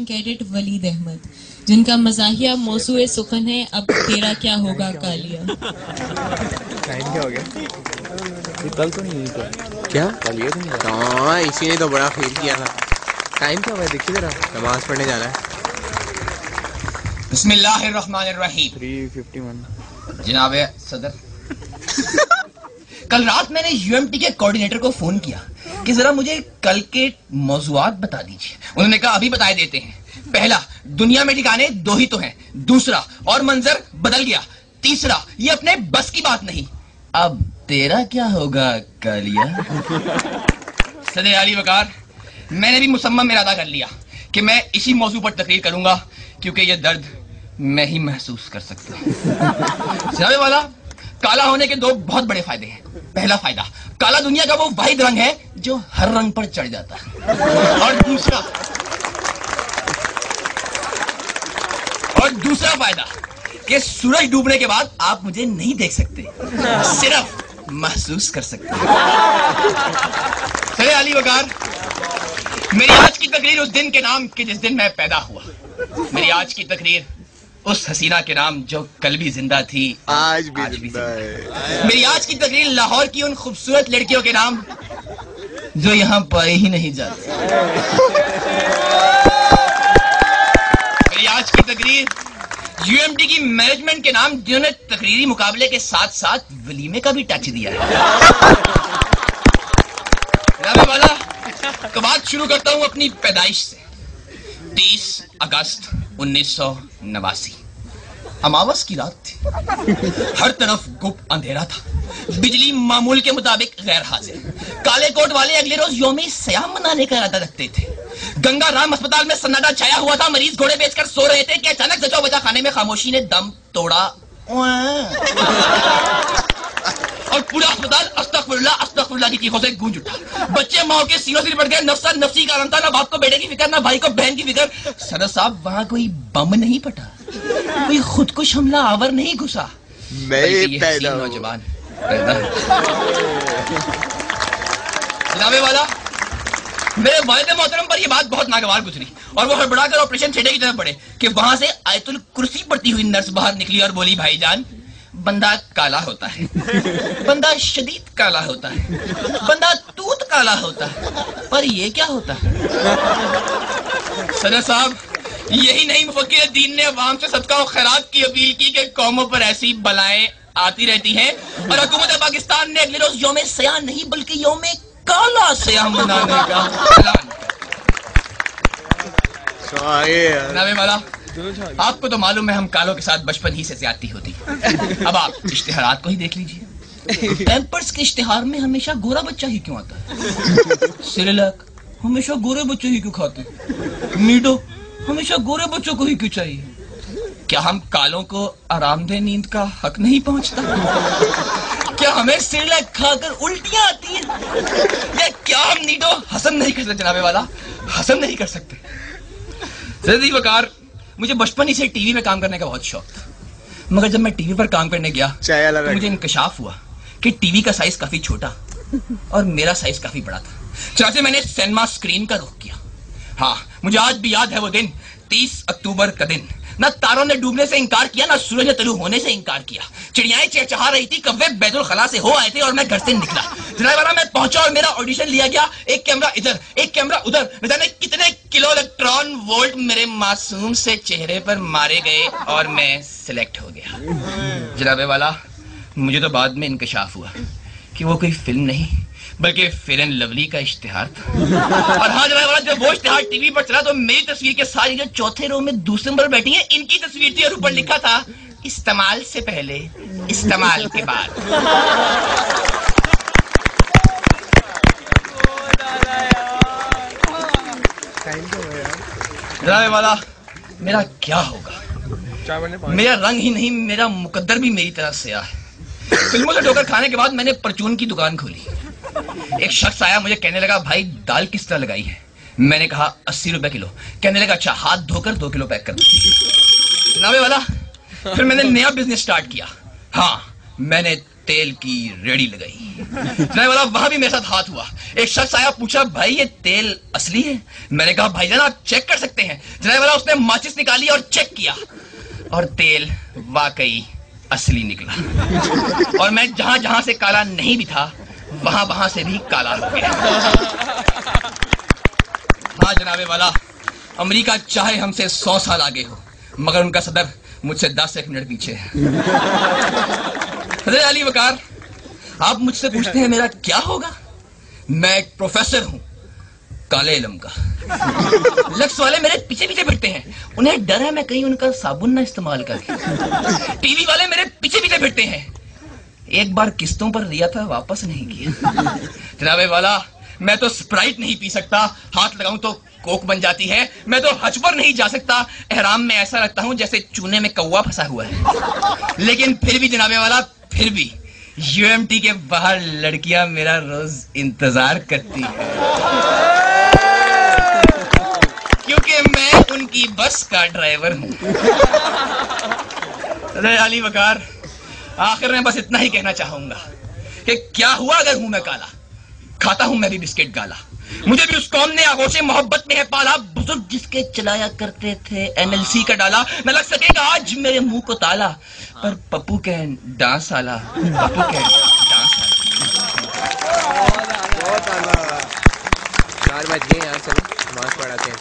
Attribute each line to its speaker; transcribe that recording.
Speaker 1: Cadet Waleed Ahmad, जिनका मज़ाहिया मौसूए सुखन है अब तेरा क्या होगा कालिया।
Speaker 2: टाइम क्या हो गया? ये कल तो नहीं था क्या? कल ये तो नहीं था। हाँ, इसी ने तो बड़ा फेल किया था। टाइम क्या हुआ है देखिए जरा, नमाज पढ़ने जाना है।
Speaker 3: बिस्मिल्लाहिर्रहमानिर्रहीम।
Speaker 2: 3:51।
Speaker 3: जनाब सदर, कल रात मैंने यूएमटी के कोऑर्डिनेटर को फोन किया कि जरा मुझे कल के मौज़ूआत बता दीजिए। उन्होंने कहा अभी बताए देते हैं। पहला, दुनिया में ठिकाने दो ही तो हैं। दूसरा, और मंजर बदल गया। तीसरा, ये अपने बस की बात नहीं। अब तेरा क्या होगा कालिया। सदर आली वकार, मैंने भी मुसम्मम इरादा कर लिया कि मैं इसी मौजू पर तकरीर करूंगा, क्योंकि ये दर्द मैं ही महसूस कर सकता हूँ। जनाबे वाला, काला होने के दो बहुत बड़े फायदे हैं। पहला फायदा, काला दुनिया का वो वाहिद रंग है जो हर रंग पर चढ़ जाता है। और दूसरा फायदा कि सूरज डूबने के बाद आप मुझे नहीं देख सकते, सिर्फ महसूस कर सकते हैं। चले अली वकार, मेरी आज की तकरीर उस दिन के नाम के जिस दिन मैं पैदा हुआ। मेरी आज की तकरीर उस हसीना के नाम जो कल भी जिंदा थी, आज भी जिंदा है। मेरी आज की तकरीर लाहौर की उन खूबसूरत लड़कियों के नाम जो यहाँ पाए ही नहीं जाते। मेरी आज की तकरीर यूएमटी की मैनेजमेंट के नाम जिन्होंने तकरीरी मुकाबले के साथ साथ वलीमे का भी टच दिया है। वाला, तो बात शुरू करता हूं अपनी पैदाइश से। 30 अगस्त 1989, अमावस की रात थी। हर तरफ गुप्त अंधेरा था। बिजली मामूल के मुताबिक गैर हाजिर। काले कोट वाले अगले रोज यौम सयाम मनाने का इरादा रखते थे। गंगा राम अस्पताल में सन्नाटा छाया हुआ था। मरीज घोड़े बेचकर सो रहे थे कि अचानक जचा बचा खाने में खामोशी ने दम तोड़ा और पूरा अस्पताल अस्तगफिरुल्लाह की चीखों से गूंज उठा। बच्चे माओ के सीनों से लिपट गए। नफ्सा नफ्सी का आलम था। ना बाप को बेटे की फिक्र, ना भाई को बहन की फिक्र। सदर साहब, वहां कोई बम नहीं फटा, कोई खुदकुश हमला आवर नहीं घुसा। नौजवान जनाबे वाला, मेरे वालिद मोहतरम पर यह बात बहुत नागवार गुजरी और वो हड़बड़ाकर ऑपरेशन थिएटर की तरफ बढ़े कि वहां से आयतुल कुर्सी पड़ती हुई नर्स बाहर निकली और बोली, भाईजान, बंदा काला होता है, बंदा शदीद काला होता है, बंदा तूत काला होता है, पर ये क्या होता है? सदर साहब, यही नहीं मुफक्किर दीन ने अवाम से सदका और खैरात की अपील की कि कौमों पर ऐसी बलाएं आती रहती हैं और हुकूमत पाकिस्तान ने अगले रोज यौम सयाम नहीं बल्कि यौम काला सयाम मनाने का ऐलान किया। आपको तो मालूम है हम कालों के साथ बचपन ही से ज्यादती होती। अब आप इश्तिहारात को ही देख लीजिए। पैम्पर्स के इश्तिहार में हमेशा गोरा बच्चा ही क्यों आता है? सिरिलैक हमेशा गोरे बच्चे ही क्यों खाते? नीडो हमेशा गोरे बच्चों को ही क्यों चाहिए? क्या हम कालों को आरामदेह नींद का हक नहीं पहुंचता? क्या हमें सिरिलैक खाकर उल्टियां आती हैं? या क्या हम नीडो हसन नहीं कर सकते? जनाबे वाला, हसन नहीं कर सकते। जल्दी वकार, मुझे बचपन ही से टीवी में काम करने का बहुत शौक था, मगर जब मैं टीवी पर काम करने गया तो मुझे इंकशाफ हुआ कि टीवी का साइज काफी छोटा और मेरा साइज काफी बड़ा था। चनाचे मैंने सिनेमा स्क्रीन का रुख किया। हाँ, मुझे आज भी याद है वो दिन, 30 अक्टूबर का दिन। ना तारों ने डूबने से इंकार किया, ना सूरज ने तलू होने से इंकार किया। चिड़ियाएं चहचहा रही थी, कव्वे बैतुल खला से हो आए थे और मैं घर से निकला। जनाब वाला, मैं पहुंचा और मेरा ऑडिशन लिया गया। एक कैमरा इधर, एक कैमरा उधर, न जाने कितने किलो इलेक्ट्रॉन वोल्ट मेरे मासूम से चेहरे पर मारे गए और मैं सिलेक्ट हो गया। जनाब वाला, मुझे तो बाद में इंकशाफ हुआ कि वो कोई फिल्म नहीं बल्कि फेयर एंड लवली का इश्तिहार था। और हाँ जनाब वाला, जब वो इश्तिहार टीवी पर चला तो मेरी तस्वीर के सारी जो चौथे रो में दूसरे नंबर बैठी है, इनकी तस्वीर थी और ऊपर लिखा था, इस्तेमाल से पहले, इस्तेमाल के बाद। जनाब वाला, मेरा क्या होगा? मेरा रंग ही नहीं, मेरा मुकद्दर भी मेरी तरह से है। फिल्मों से ठोकर खाने के बाद मैंने परचून की दुकान खोली। एक शख्स आया, मुझे कहने लगा, भाई दाल किस तरह लगाई है? मैंने कहा 80 रुपए किलो। कहने लगा, अच्छा हाथ धोकर 2 किलो पैक कर दो। जनाबे वाला, फिर मैंने नया बिजनेस स्टार्ट किया। हाँ, मैंने तेल की रेडी लगाई। जनाबे वाला, वहां भी मेरे साथ हाथ हुआ। एक शख्स आया, पूछा, भाई ये तेल असली है? मैंने कहा, भाईजान आप चेक कर सकते हैं। जनाब वाला उसने माचिस निकाली और चेक किया और तेल वाकई असली निकला और मैं जहां जहां से काला नहीं भी था वहां वहां से भी काला हो गया। हाँ जनाबे वाला, अमेरिका चाहे हमसे 100 साल आगे हो मगर उनका सदर मुझसे 10 मिनट पीछे है। सदर अली वकार, आप मुझसे पूछते हैं मेरा क्या होगा? मैं एक प्रोफेसर हूं काले इल्म का। लक्स वाले मेरे पीछे पीछे फिरते हैं, उन्हें डर है मैं कहीं उनका साबुन ना इस्तेमाल करके। टीवी वाले मेरे पीछे पीछे फिरते हैं, एक बार किस्तों पर लिया था वापस नहीं किया। जनाबे वाला, मैं तो स्प्राइट नहीं पी सकता, हाथ लगाऊं तो कोक बन जाती है। मैं तो हज पर नहीं जा सकता, एहराम में ऐसा लगता हूं जैसे चूने में कौवा फंसा हुआ है। लेकिन फिर भी जनाबे वाला, फिर भी यूएमटी के बाहर लड़कियां मेरा रोज इंतजार करती है क्योंकि मैं उनकी बस का ड्राइवर हूं। अरे अली वकार, आखिर में बस इतना ही कहना चाहूंगा कि क्या हुआ अगर हूं मैं काला, खाता हूं मैं भी बिस्किट गाला। मुझे भी उस कौम ने आगोशे मोहब्बत में है पाला, बुजुर्ग जिसके चलाया करते थे एमएलसी का डाला। न लग सकेगा आज मेरे मुंह को ताला, पर पप्पू के डांस आला, पप्पू के डांस आला।
Speaker 2: बहुत 4 बज गए, यहाँ चलो नमाज पढ़ाते हैं।